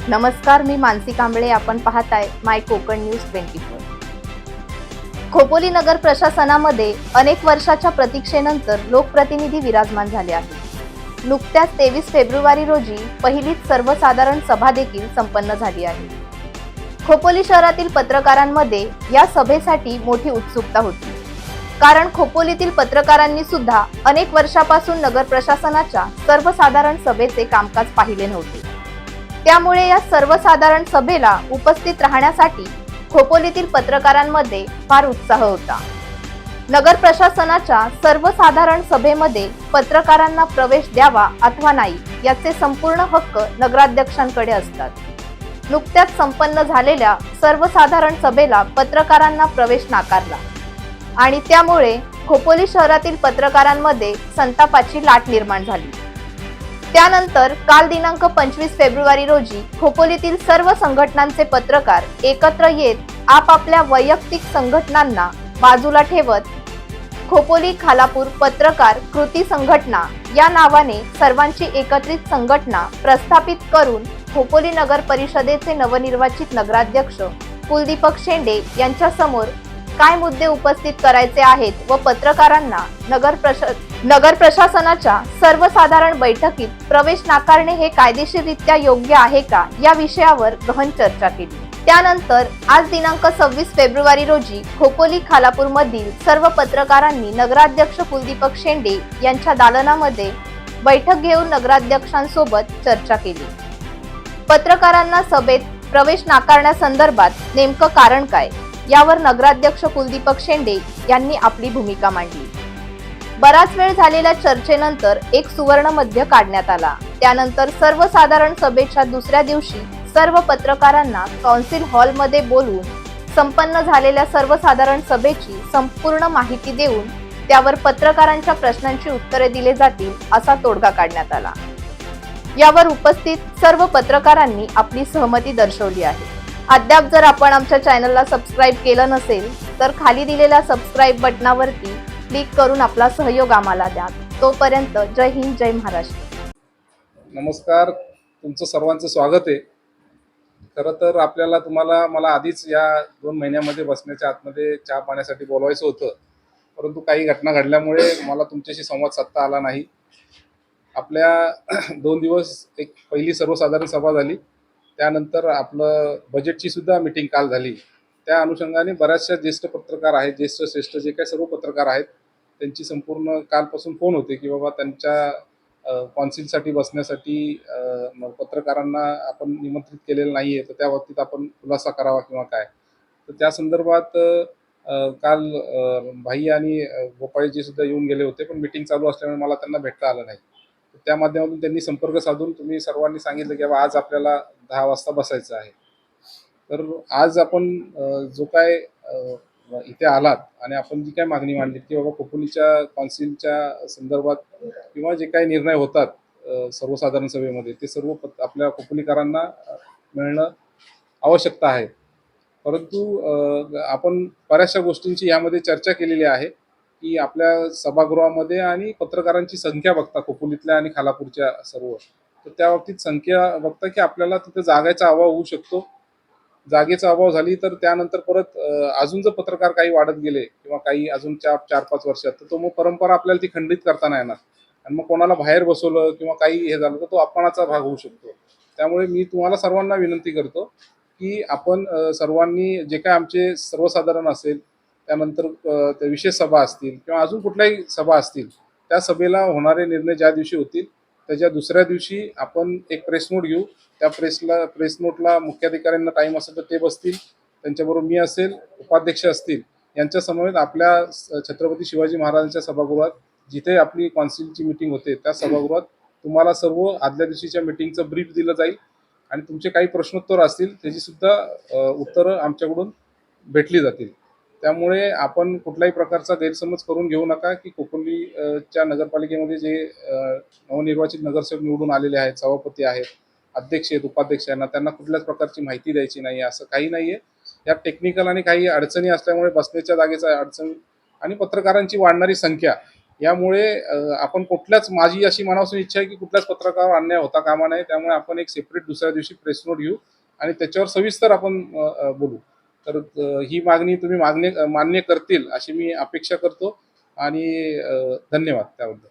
नमस्कार, मी मानसी कांबळे. आपण पाहताय माय कोकण न्यूज 24. खोपोली नगर प्रशासनामध्ये अनेक वर्षाच्या प्रतीक्षेनंतर लोकप्रतिनिधी विराजमान झाले आहेत. नुकत्याच 23 फेब्रुवारी रोजी पहिलीच सर्वसाधारण सभा देखील संपन्न झाली आहे. खोपोली शहरातील पत्रकारांमध्ये या सभेसाठी मोठी उत्सुकता होती, कारण खोपोलीतील पत्रकारांनी सुद्धा अनेक वर्षापासून नगर प्रशासनाच्या सर्वसाधारण सभेचे कामकाज पाहिले नव्हते. त्यामुळे या सर्वसाधारण सभेला उपस्थित राहण्यासाठी खोपोलीतील पत्रकारांमध्ये फार उत्साह होता. नगर प्रशासनाच्या सर्वसाधारण सभेमध्ये पत्रकारांना प्रवेश द्यावा अथवा नाही याचे संपूर्ण हक्क नगराध्यक्षांकडे असतात. नुकत्याच संपन्न झालेल्या सर्वसाधारण सभेला पत्रकारांना प्रवेश नाकारला आणि त्यामुळे खोपोली शहरातील पत्रकारांमध्ये संतापाची लाट निर्माण झाली. त्यानंतर काल दिनांक 25 फेब्रुवारी रोजी खोपोलीतील सर्व संघटनांचे पत्रकार एकत्र येत आपापल्या वैयक्तिक संघटनांना बाजूला ठेवत खोपोली खालापूर पत्रकार कृती संघटना या नावाने सर्वांची एकत्रित संघटना प्रस्थापित करून खोपोली नगर परिषदेचे नवनिर्वाचित नगराध्यक्ष कुलदीपक शेंडे यांच्या समोर काय मुद्दे उपस्थित करायचे आहेत व पत्रकारांना नगर प्रशासनाच्या सर्वसाधारण बैठकीत प्रवेश नाकारणे हे कायदेशीररित्या योग्य आहे का या विषयावर गहन चर्चा केली. त्यानंतर आज दिनांक 26 फेब्रुवारी रोजी खोपोली खालापूर मधील सर्व पत्रकारांनी नगराध्यक्ष कुलदीपक शेंडे यांच्या दालनामध्ये बैठक घेऊन नगराध्यक्षांसोबत चर्चा केली. पत्रकारांना सभेत प्रवेश नाकारण्यासंदर्भात नेमकं कारण काय यावर नगराध्यक्ष कुलदीपक शेंडे यांनी आपली भूमिका मांडली. बराच वेळ झालेल्या चर्चेनंतर एक सुवर्ण मध्य काढण्यात आला. त्यानंतर सर्वसाधारण सभेच्या दुसऱ्या दिवशी सर्व पत्रकारांना कौन्सिल हॉलमध्ये बोलवून संपन्न झालेल्या सर्वसाधारण सभेची संपूर्ण माहिती देऊन त्यावर पत्रकारांच्या प्रश्नांची उत्तरे दिली जातील असा तोडगा काढण्यात आला. यावर उपस्थित सर्व पत्रकारांनी आपली सहमती दर्शवली आहे. अद्याप जर आपण आमच्या चॅनलला सबस्क्राईब केलं नसेल तर खाली दिलेल्या सबस्क्राईब बटनावरती क्लिक करून आपला सहयोग आम्हाला द्या. तोपर्यंत जय हिंद, जय महाराष्ट्र. नमस्कार, तुमचं सर्वांचं स्वागत आहे. खरं तर मला आधीच या 2 महिन्यामध्ये बसण्याच्या आतमध्ये चहा पाण्यासाठी बोलवायचं होतं, परंतु काही घटना घडल्यामुळे मला तुमच्याशी संवाद साधता आला नाही. आपल्या 2 दिवस एक पहिली सर्वसाधारण सभा झाली, त्यानंतर आपलं बजेटची सुद्धा मीटिंग काल झाली. त्या अनुषंगाने बऱ्याचशा ज्येष्ठ पत्रकार आहेत, ज्येष्ठ श्रेष्ठ जे काही सर्व पत्रकार आहेत त्यांची संपूर्ण कालपासून फोन होते की बाबा त्यांच्या कौन्सिलसाठी बसण्यासाठी पत्रकारांना आपण निमंत्रित केलेलं नाही आहे, तर त्या बाबतीत आपण खुलासा करावा किंवा काय. तर त्या संदर्भात काल भाई आणि गोपाळजी सुद्धा येऊन गेले होते, पण मीटिंग चालू असल्यामुळे मला त्यांना भेटता आलं नाही. त्या माध्यमातून त्यांनी संपर्क साधून तुम्ही सर्वांनी सांगितलं की बाबा आज आपल्याला 10 वाजता बसायचं आहे. तर आज आपण जो काय इथे आलात आणि आपण जी काय मागणी मांडली की बाबा खोपोलीच्या कौन्सिलच्या संदर्भात किंवा जे काही निर्णय होतात सर्वसाधारण सभेमध्ये ते सर्व आपल्या खोपोलीकरांना मिळणं आवश्यकता आहे. परंतु आपण बऱ्याचशा गोष्टींची यामध्ये चर्चा केलेली आहे की आपल्या सभागृहामध्ये आणि पत्रकारांची संख्या बघता खोपोलीतल्या आणि खालापूरच्या सर्व, तर त्या बाबतीत संख्या बघता की आपल्याला तिथे जागेचा अभाव होऊ शकतो. जागेचा अभाव झाली तर त्यानंतर परत अजून जर पत्रकार काही वाढत गेले किंवा काही अजून 4-5 वर्षात, तर तो मग परंपरा आपल्याला ती खंडित करता नाही येणार आणि मग कोणाला बाहेर बसवलं किंवा काही हे झालं तर तो अपमानाचा भाग होऊ शकतो. त्यामुळे मी तुम्हाला सर्वांना विनंती करतो की आपण सर्वांनी जे काय आमचे सर्वसाधारण असेल, त्यानंतर त्या विशेष सभा असतील किंवा अजून कुठल्याही सभा असतील, त्या सभेला होणारे निर्णय ज्या दिवशी होतील त्याच्या दुसऱ्या दिवशी आपण एक प्रेस नोट घेऊ. त्या प्रेस नोटला मुख्याधिकाऱ्यांना टाईम असेल तर ते बसतील, त्यांच्याबरोबर मी असेल, उपाध्यक्ष असतील, यांच्या समवेत आपल्या छत्रपती शिवाजी महाराजांच्या सभागृहात जिथे आपली कौन्सिलची मीटिंग होते त्या सभागृहात तुम्हाला सर्व आदल्या दिवशीच्या मीटिंगचं ब्रीफ दिलं जाईल आणि तुमचे काही प्रश्नोत्तर असतील त्याची सुद्धा उत्तरं आमच्याकडून भेटली जातील. त्यामुळे आपण कुठल्याही प्रकारचा गैरसमज करून घेऊ नका की खोपोलीच्या नगरपालिकेमध्ये जे नवनिर्वाचित नगरसेवक निवडून आलेले आहेत, सभापती आहेत, अध्यक्ष आहेत, उपाध्यक्ष आहेत, त्यांना कुठल्याच प्रकारची माहिती द्यायची नाही, असं काही नाहीये. यात टेक्निकल आणि काही अडचणी असल्यामुळे बसण्याच्या जागेचा अडचण आणि पत्रकारांची वाढणारी संख्या यामुळे आपण कुठल्याच, माझी अशी मनापासून इच्छा आहे की कुठल्याच पत्रकारावर अन्याय होता कामा नये. त्यामुळे आपण एक सेपरेट दुसऱ्या दिवशी प्रेस नोट घेऊ आणि त्याच्यावर सविस्तर आपण बोलू. तर ही मागणी तुम्ही मान्य करतील अशी मी अपेक्षा करतो आणि धन्यवाद त्याबद्दल.